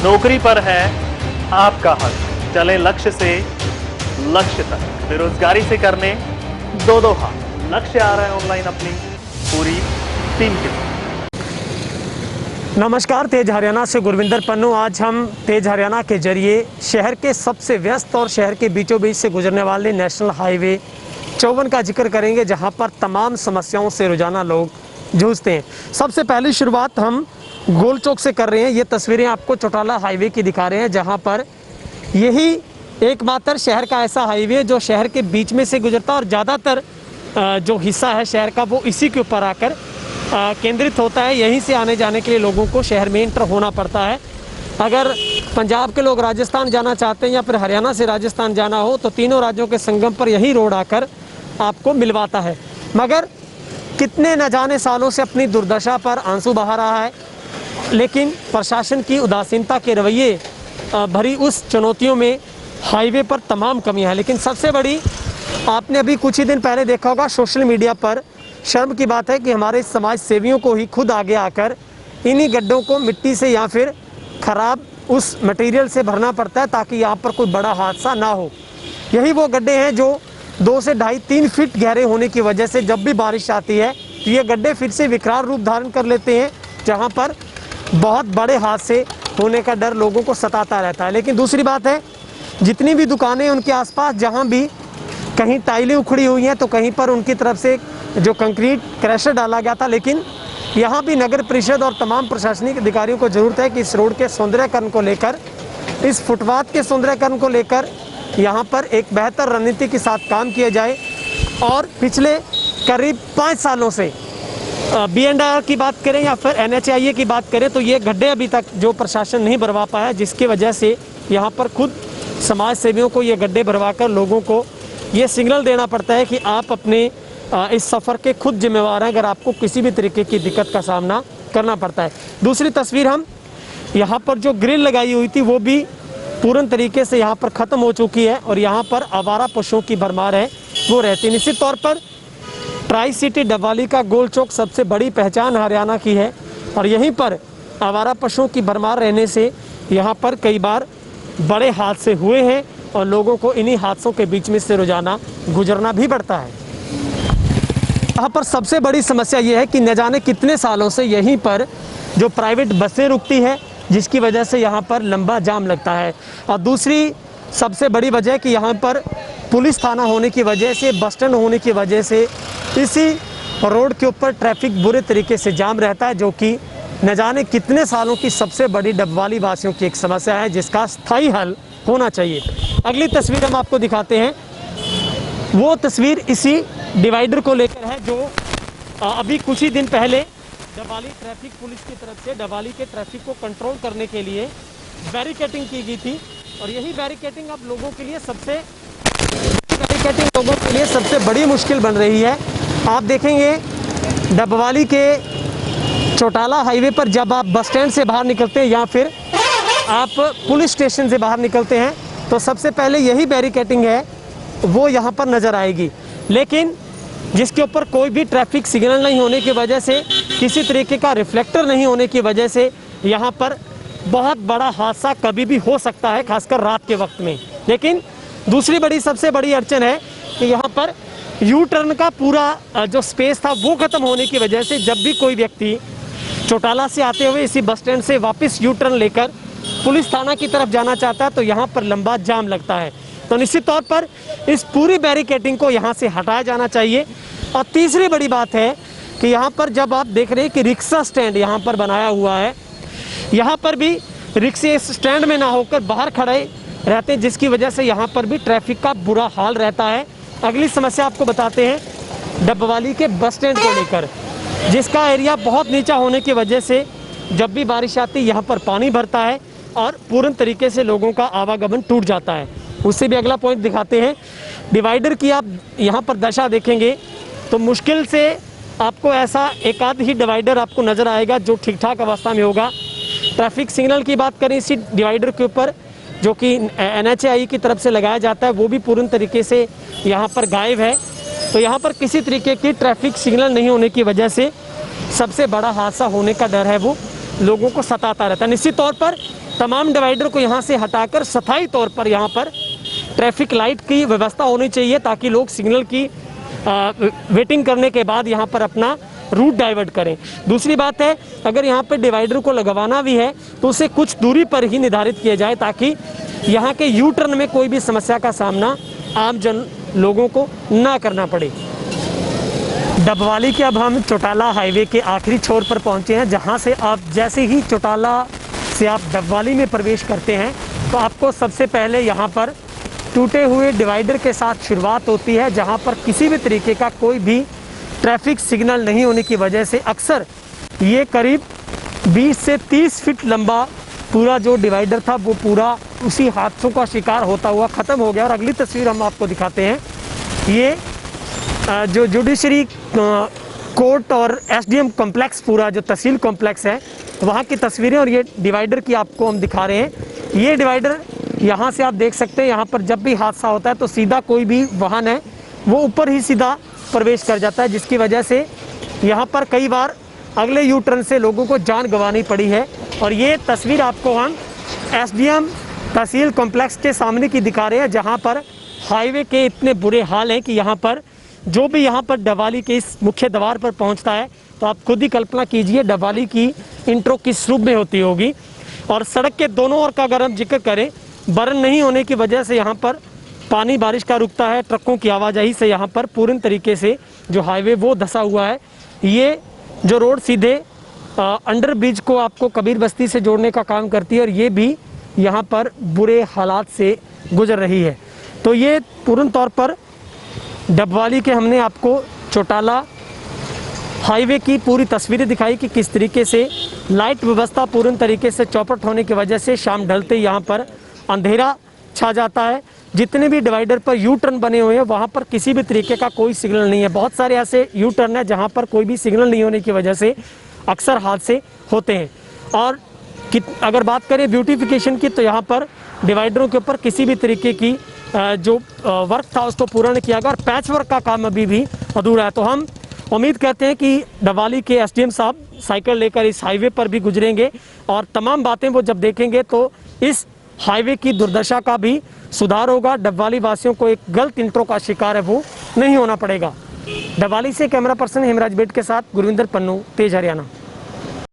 नौकरी पर है आपका हक, चले लक्ष्य से लक्ष्य तक, बेरोजगारी से करने दो हाथ। लक्ष्य आ रहा है ऑनलाइन अपनी पूरी टीम के साथ। नमस्कार, तेज हरियाणा से गुरविंदर पन्नू। आज हम तेज हरियाणा के जरिए शहर के सबसे व्यस्त और शहर के बीचों बीच से गुजरने वाले नेशनल हाईवे 54 का जिक्र करेंगे, जहां पर तमाम समस्याओं से रोजाना लोग जूझते हैं। सबसे पहली शुरुआत हम गोल चौक से कर रहे हैं। ये तस्वीरें आपको चौटाला हाईवे की दिखा रहे हैं, जहां पर यही एकमात्र शहर का ऐसा हाईवे जो शहर के बीच में से गुजरता है और ज़्यादातर जो हिस्सा है शहर का वो इसी के ऊपर आकर केंद्रित होता है। यहीं से आने जाने के लिए लोगों को शहर में इंटर होना पड़ता है। अगर पंजाब के लोग राजस्थान जाना चाहते हैं या फिर हरियाणा से राजस्थान जाना हो तो तीनों राज्यों के संगम पर यही रोड आकर आपको मिलवाता है। मगर कितने न जाने सालों से अपनी दुर्दशा पर आंसू बहा रहा है, लेकिन प्रशासन की उदासीनता के रवैये भरी उस चुनौतियों में हाईवे पर तमाम कमियां हैं। लेकिन सबसे बड़ी, आपने अभी कुछ ही दिन पहले देखा होगा सोशल मीडिया पर, शर्म की बात है कि हमारे समाज सेवियों को ही खुद आगे आकर इन्हीं गड्ढों को मिट्टी से या फिर ख़राब उस मटेरियल से भरना पड़ता है ताकि यहाँ पर कोई बड़ा हादसा ना हो। यही वो गड्ढे हैं जो 2 से 2.5-3 फीट गहरे होने की वजह से जब भी बारिश आती है तो ये गड्ढे फिर से विकराल रूप धारण कर लेते हैं, जहाँ पर बहुत बड़े हादसे होने का डर लोगों को सताता रहता है। लेकिन दूसरी बात है, जितनी भी दुकानें उनके आसपास जहाँ भी कहीं टाइलें उखड़ी हुई हैं तो कहीं पर उनकी तरफ से जो कंक्रीट क्रैशर डाला गया था। लेकिन यहाँ भी नगर परिषद और तमाम प्रशासनिक अधिकारियों को ज़रूरत है कि इस रोड के सौंदर्यकरण को लेकर, इस फुटपाथ के सौंदर्यकरण को लेकर यहाँ पर एक बेहतर रणनीति के साथ काम किया जाए। और पिछले करीब 5 सालों से B&R की बात करें या फिर NHAI की बात करें तो ये गड्ढे अभी तक जो प्रशासन नहीं भरवा पाया, जिसकी वजह से यहाँ पर खुद समाज सेवियों को ये गड्ढे भरवाकर लोगों को ये सिग्नल देना पड़ता है कि आप अपने इस सफ़र के खुद जिम्मेवार हैं अगर आपको किसी भी तरीके की दिक्कत का सामना करना पड़ता है। दूसरी तस्वीर, हम यहाँ पर जो ग्रिल लगाई हुई थी वो भी पूर्ण तरीके से यहाँ पर ख़त्म हो चुकी है और यहाँ पर आवारा पशुओं की भरमार है वो रहती। निश्चित तौर पर ट्राई सिटी डबवाली का गोल चौक सबसे बड़ी पहचान हरियाणा की है और यहीं पर आवारा पशुओं की भरमार रहने से यहाँ पर कई बार बड़े हादसे हुए हैं और लोगों को इन्हीं हादसों के बीच में से रोजाना गुजरना भी पड़ता है। यहाँ पर सबसे बड़ी समस्या ये है कि न जाने कितने सालों से यहीं पर जो प्राइवेट बसें रुकती है, जिसकी वजह से यहाँ पर लंबा जाम लगता है। और दूसरी सबसे बड़ी वजह कि यहाँ पर पुलिस थाना होने की वजह से, बस स्टैंड होने की वजह से इसी रोड के ऊपर ट्रैफिक बुरे तरीके से जाम रहता है, जो कि न जाने कितने सालों की सबसे बड़ी डबवाली वासियों की एक समस्या है, जिसका स्थायी हल होना चाहिए। अगली तस्वीर हम आपको दिखाते हैं। वो तस्वीर इसी डिवाइडर को लेकर है जो अभी कुछ ही दिन पहले डबवाली ट्रैफिक पुलिस की तरफ से डबवाली के ट्रैफिक को कंट्रोल करने के लिए बैरिकेटिंग की गई थी। और यही बैरिकेटिंग अब लोगों के लिए सबसे बड़ी मुश्किल बन रही है। आप देखेंगे डबवाली के चौटाला हाईवे पर जब आप बस स्टैंड से बाहर निकलते हैं या फिर आप पुलिस स्टेशन से बाहर निकलते हैं तो सबसे पहले यही बैरिकेटिंग है वो यहाँ पर नज़र आएगी, लेकिन जिसके ऊपर कोई भी ट्रैफिक सिग्नल नहीं होने की वजह से, किसी तरीके का रिफ्लेक्टर नहीं होने की वजह से यहाँ पर बहुत बड़ा हादसा कभी भी हो सकता है, खासकर रात के वक्त में। लेकिन दूसरी सबसे बड़ी अड़चन है कि यहाँ पर यू टर्न का पूरा जो स्पेस था वो ख़त्म होने की वजह से जब भी कोई व्यक्ति चौटाला से आते हुए इसी बस स्टैंड से वापस यू टर्न लेकर पुलिस थाना की तरफ जाना चाहता है तो यहाँ पर लंबा जाम लगता है। तो निश्चित तौर पर इस पूरी बैरिकेटिंग को यहाँ से हटाया जाना चाहिए। और तीसरी बड़ी बात है कि यहाँ पर जब आप देख रहे हैं कि रिक्शा स्टैंड यहाँ पर बनाया हुआ है, यहाँ पर भी रिक्शे इस स्टैंड में ना होकर बाहर खड़े रहते हैं, जिसकी वजह से यहाँ पर भी ट्रैफिक का बुरा हाल रहता है। अगली समस्या आपको बताते हैं डबवाली के बस स्टैंड को लेकर, जिसका एरिया बहुत नीचा होने की वजह से जब भी बारिश आती है यहाँ पर पानी भरता है और पूर्ण तरीके से लोगों का आवागमन टूट जाता है। उससे भी अगला पॉइंट दिखाते हैं। डिवाइडर की आप यहाँ पर दशा देखेंगे तो मुश्किल से आपको ऐसा एक आध ही डिवाइडर आपको नज़र आएगा जो ठीक ठाक अवस्था में होगा। ट्रैफिक सिग्नल की बात करें इसी डिवाइडर के ऊपर जो कि NHAI की तरफ से लगाया जाता है, वो भी पूर्ण तरीके से यहाँ पर गायब है। तो यहाँ पर किसी तरीके की ट्रैफिक सिग्नल नहीं होने की वजह से सबसे बड़ा हादसा होने का डर है वो लोगों को सताता रहता है। निश्चित तौर पर तमाम डिवाइडर को यहाँ से हटाकर स्थायी तौर पर यहाँ पर ट्रैफिक लाइट की व्यवस्था होनी चाहिए, ताकि लोग सिग्नल की वेटिंग करने के बाद यहाँ पर अपना रूट डाइवर्ट करें। दूसरी बात है, अगर यहाँ पर डिवाइडर को लगवाना भी है तो उसे कुछ दूरी पर ही निर्धारित किया जाए, ताकि यहाँ के यू टर्न में कोई भी समस्या का सामना आम जन लोगों को ना करना पड़े। डबवाली के अब हम चौटाला हाईवे के आखिरी छोर पर पहुँचे हैं, जहाँ से आप जैसे ही चौटाला से आप डबवाली में प्रवेश करते हैं तो आपको सबसे पहले यहाँ पर टूटे हुए डिवाइडर के साथ शुरुआत होती है, जहाँ पर किसी भी तरीके का कोई भी ट्रैफिक सिग्नल नहीं होने की वजह से अक्सर ये करीब 20 से 30 फीट लंबा पूरा जो डिवाइडर था वो पूरा उसी हादसों का शिकार होता हुआ ख़त्म हो गया। और अगली तस्वीर हम आपको दिखाते हैं, ये जो जुडिशरी कोर्ट और एसडीएम कॉम्प्लेक्स, पूरा जो तहसील कॉम्प्लेक्स है वहाँ की तस्वीरें, और ये डिवाइडर की आपको हम दिखा रहे हैं। ये डिवाइडर यहाँ से आप देख सकते हैं, यहाँ पर जब भी हादसा होता है तो सीधा कोई भी वाहन है वो ऊपर ही सीधा प्रवेश कर जाता है, जिसकी वजह से यहाँ पर कई बार अगले यू टर्न से लोगों को जान गंवानी पड़ी है। और ये तस्वीर आपको हम एसडीएम तहसील कॉम्प्लेक्स के सामने की दिखा रहे हैं, जहाँ पर हाईवे के इतने बुरे हाल हैं कि यहाँ पर जो भी यहाँ पर डबवाली के इस मुख्य द्वार पर पहुँचता है तो आप खुद ही कल्पना कीजिए डबवाली की इंट्रो किस रूप में होती होगी। और सड़क के दोनों ओर का अगर हम जिक्र करें, बर्न नहीं होने की वजह से यहाँ पर पानी बारिश का रुकता है, ट्रकों की आवाजाही से यहाँ पर पूर्ण तरीके से जो हाईवे वो धंसा हुआ है। ये जो रोड सीधे अंडर ब्रिज को आपको कबीर बस्ती से जोड़ने का काम करती है, और ये भी यहाँ पर बुरे हालात से गुजर रही है। तो ये पूर्ण तौर पर डबवाली के हमने आपको चौटाला हाईवे की पूरी तस्वीरें दिखाई कि किस तरीके से लाइट व्यवस्था पूर्ण तरीके से चौपट होने की वजह से शाम ढलते यहाँ पर अंधेरा छा जाता है। जितने भी डिवाइडर पर यू टर्न बने हुए हैं वहाँ पर किसी भी तरीके का कोई सिग्नल नहीं है। बहुत सारे ऐसे यू टर्न है जहाँ पर कोई भी सिग्नल नहीं होने की वजह से अक्सर हादसे होते हैं। और अगर बात करें ब्यूटिफिकेशन की, तो यहाँ पर डिवाइडरों के ऊपर किसी भी तरीके की जो वर्क था उसको पूरा नहीं किया गया, और पैच वर्क का काम अभी भी अधूरा है। तो हम उम्मीद करते हैं कि डबवाली के एसडीएम साहब साइकिल लेकर इस हाईवे पर भी गुजरेंगे, और तमाम बातें वो जब देखेंगे तो इस हाईवे की दुर्दशा का भी सुधार होगा। डबवाली वासियों को एक गलत इंट्रो का शिकार है वो नहीं होना पड़ेगा। डबवाली से कैमरा पर्सन हेमराज बेट के साथ गुरविंदर पन्नू, तेज हरियाणा।